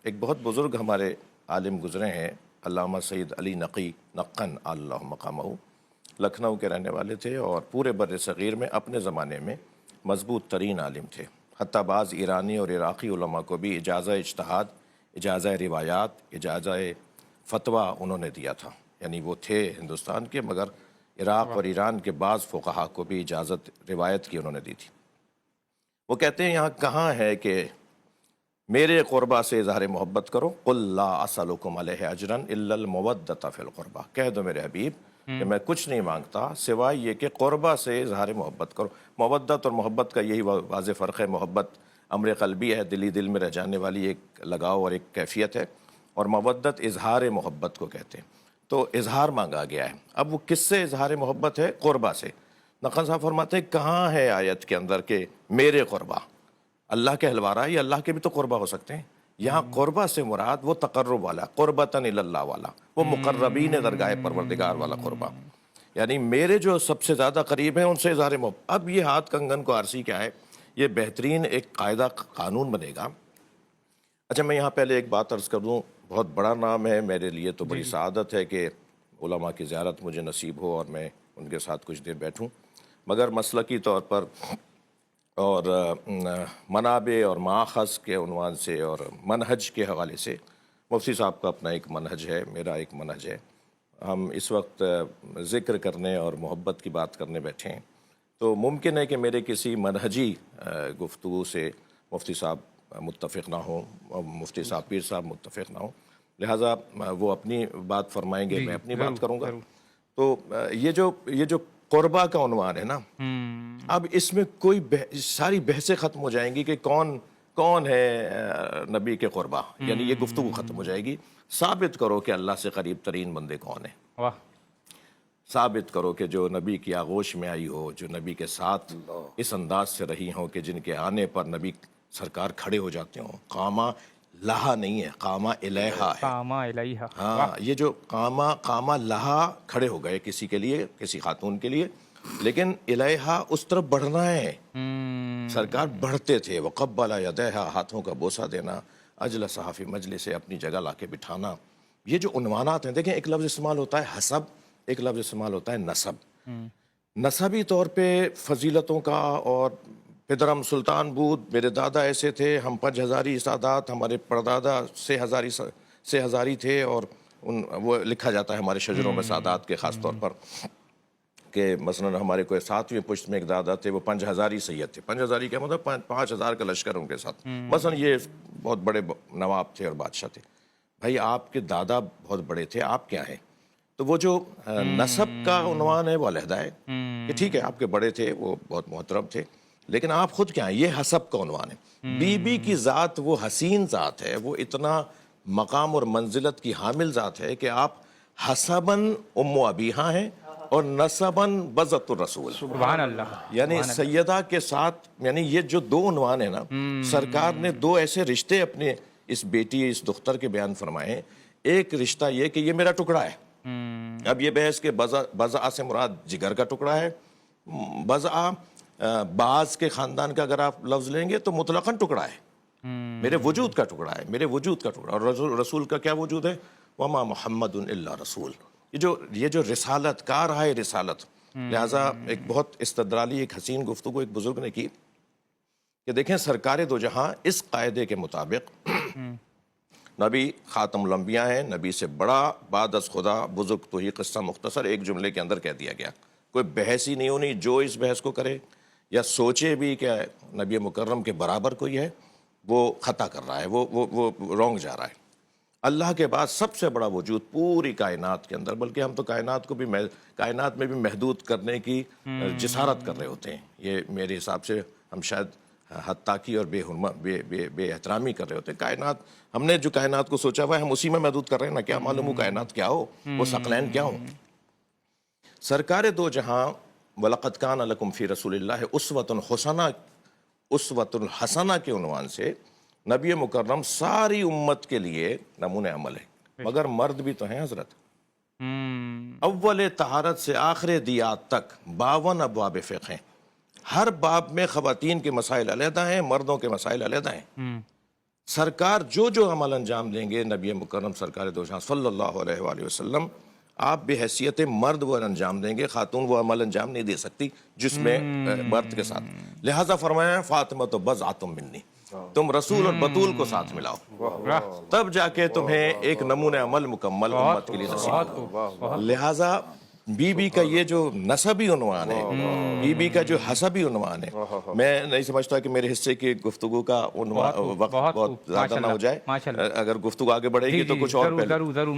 ایک بہت بزرگ ہمارے عالم گزرے ہیں، علامہ سید علی نقی نقن اللہ مقامہ، لکھنؤ کے رہنے والے تھے اور پورے بر صغیر میں اپنے زمانے میں مضبوط ترین عالم تھے۔ حتیٰ بعض ایرانی اور عراقی علماء کو بھی اجازہ اجتہاد، اجازہ روایات، اجازہ فتویٰ انہوں نے دیا تھا۔ یعنی وہ تھے ہندوستان کے، مگر عراق اور ایران کے بعض فقہا کو بھی اجازت روایت کی انہوں نے دی تھی۔ وہ کہتے ہیں یہاں کہاں ہے کہ میرے قربا سے اظہار محبت کرو، قل لا اسألکم علیہ اجرا الا المودۃ فی القربہ، کہہ دو میرے حبیب کہ میں کچھ نہیں مانگتا سوائے یہ کہ قربا سے اظہار محبت کرو۔ مودت اور محبت کا یہی واضح فرق ہے۔ محبت امر قلبی ہے، دلی دل میں رہ جانے والی ایک لگاؤ اور ایک کیفیت ہے، اور مودت اظہار محبت کو کہتے ہیں۔ تو اظہار مانگا گیا ہے۔ اب وہ کس سے اظہار محبت ہے؟ قربا سے۔ نقن صاحب فرماتے ہیں کہاں ہے آیت کے اندر کہ میرے قربا، اللہ کے حلوارہ یا اللہ کے بھی تو قربا ہو سکتے ہیں۔ یہاں قربا سے مراد وہ تقرب والا، قربتاً الی اللہ والا، وہ مقربین درگاہ پروردگار والا قربا، یعنی میرے جو سب سے زیادہ قریب ہیں ان سے اظہار محبت۔ اب یہ ہاتھ کنگن کو عارضی کیا ہے؟ یہ بہترین ایک قاعدہ قانون بنے گا۔ اچھا، میں یہاں پہلے ایک بات عرض کر دوں، بہت بڑا نام ہے میرے لیے، تو بڑی سعادت ہے کہ علماء کی زیارت مجھے نصیب ہو اور میں ان کے ساتھ کچھ دیر بیٹھوں، مگر مسلکی طور پر اور منابع اور ماخذ کے عنوان سے اور منہج کے حوالے سے مفتی صاحب کا اپنا ایک منہج ہے، میرا ایک منہج ہے۔ ہم اس وقت ذکر کرنے اور محبت کی بات کرنے بیٹھے ہیں، تو ممکن ہے کہ میرے کسی منہجی گفتگو سے مفتی صاحب متفق نہ ہوں، مفتی صاحب پیر صاحب متفق نہ ہوں، لہٰذا وہ اپنی بات فرمائیں گے، میں اپنی بات کروں گا۔ تو یہ جو قربا کا عنوان ہے نا، اب اس میں کوئی ساری بحثیں ختم ہو جائیں گی کہ کون ہے نبی کے قربا، یعنی یہ گفتگو ختم ہو جائے گی۔ ثابت کرو کہ اللہ سے قریب ترین بندے کون ہیں، ثابت کرو کہ جو نبی کی آغوش میں آئی ہو، جو نبی کے ساتھ اس انداز سے رہی ہوں کہ جن کے آنے پر نبی سرکار کھڑے ہو جاتے ہوں۔ قامہ لہا نہیں ہے، قامہ الیہا ہے۔ قامہ الیہا، ہاں، یہ جو قامہ لہا کھڑے ہو گئے کسی کے لیے، کسی خاتون کے لیے، لیکن الیہا اس طرف بڑھنا ہے۔ سرکار بڑھتے تھے، وقبل یدیہا، ہاتھوں کا بوسہ دینا، اجلسہ فی مجلس، اپنی جگہ لا کے بٹھانا۔ یہ جو عنوانات ہیں، دیکھیں ایک لفظ استعمال ہوتا ہے حسب، ایک لفظ استعمال ہوتا ہے نسب۔ نسبی طور پہ فضیلتوں کا، اور پدرم سلطان بود، میرے دادا ایسے تھے، ہم 5000 سادات، ہمارے پردادا 6000 تھے، اور وہ لکھا جاتا ہے ہمارے شجروں میں سادات کے، خاص طور پر کہ مثلا ہمارے کوئی 7ویں پشت میں ایک دادا تھے، وہ 5000 سید تھے۔ 5000 کیا مطلب 5000 کا لشکر ان کے ساتھ، مثلا یہ بہت بڑے نواب تھے اور بادشاہ تھے۔ بھائی آپ کے دادا بہت بڑے تھے، آپ کیا ہیں؟ تو وہ جو نسب کا عنوان ہے وہ علیحدہ ہے کہ ٹھیک ہے آپ کے بڑے تھے، وہ بہت محترم تھے، لیکن آپ خود کیا ہیں؟ یہ حسب کا عنوان ہے۔ بی بی کی ذات وہ حسین ذات ہے، وہ اتنا مقام اور منزلت کی حامل ذات ہے کہ آپ حسباً ام ابیہا ہیں اور نسباً بذت الرسول، سبحان اللہ، یعنی سیدہ کے ساتھ، یعنی یہ جو دو عنوان ہیں نا، سرکار نے دو ایسے رشتے اپنے اس بیٹی، اس دختر کے بیان فرمائے۔ ایک رشتہ یہ کہ یہ میرا ٹکڑا ہے۔ اب یہ بحث کہ بضع سے مراد جگر کا ٹکڑا ہے، بضع بعض کے خاندان کا اگر آپ لفظ لیں گے تو مطلقاً ٹکڑا ہے، میرے وجود کا ٹکڑا ہے، میرے وجود کا ٹکڑا۔ اور رسول کا کیا وجود ہے؟ وما محمد الا رسول، یہ جو رسالت، کار ہے رسالت۔ لہٰذا ایک بہت استدلالی، ایک حسین گفتگو ایک بزرگ نے کی کہ دیکھیں سرکار دو جہاں اس قاعدے کے مطابق نبی خاتم الانبیاء ہیں، نبی سے بڑا بعد از خدا بزرگ تو ہی، قصہ مختصر ایک جملے کے اندر کہہ دیا گیا، کوئی بحث ہی نہیں ہونی۔ جو اس بحث کو کرے یا سوچے بھی کہ نبی مکرم کے برابر کوئی ہے، وہ خطا کر رہا ہے، وہ رونگ جا رہا ہے۔ اللہ کے بعد سب سے بڑا وجود پوری کائنات کے اندر، بلکہ ہم تو کائنات کو بھی کائنات میں بھی محدود کرنے کی جسارت کر رہے ہوتے ہیں۔ یہ میرے حساب سے ہم شاید حتاکی اور بے احترامی کر رہے ہوتے ہیں۔ کائنات، ہم نے جو کائنات کو سوچا ہوا ہے ہم اسی میں محدود کر رہے ہیں نا، کیا معلوم ہو کائنات کیا ہو، وہ ثقلین کیا ہوں۔ سرکار دو جہاں وَلَقَدْ كَانَ لَكُمْ فِي رَسُولِ اللَّهِ أُسْوَةٌ حَسَنَةٌ کے عنوان سے نبی مکرم ساری امت کے لیے نمونہ عمل ہے، مگر مرد بھی تو ہیں حضرت۔ اول طہارت سے آخر دیات تک 52 ابواب فقہ ہیں، ہر باب میں خواتین کے مسائل علیحدہ ہیں، مردوں کے مسائل علیحدہ ہیں۔ سرکار جو جو عمل انجام دیں گے نبی مکرم سرکار دو جہاں صلی اللہ علیہ وآلہ وسلم آپ بے حیثیت مرد وہ انجام دیں گے، خاتون وہ عمل انجام نہیں دے سکتی جس میں مرد کے ساتھ، لہٰذا فرمایا فاطمہ تو بضعۃ منی، تم رسول اور بطول کو ساتھ ملاؤ، تب جا کے تمہیں ایک نمونہ عمل مکمل امت کے لیے نصیب ہوگا۔ لہٰذا بی بی کا یہ جو نسبی عنوان ہے، بی بی کا جو حسبی عنوان ہے، میں نہیں سمجھتا کہ میرے حصے کی گفتگو کا وقت بہت زیادہ نہ ہو جائے، اگر گفتگو آگے بڑھے گی تو کچھ اور پہلے ضرور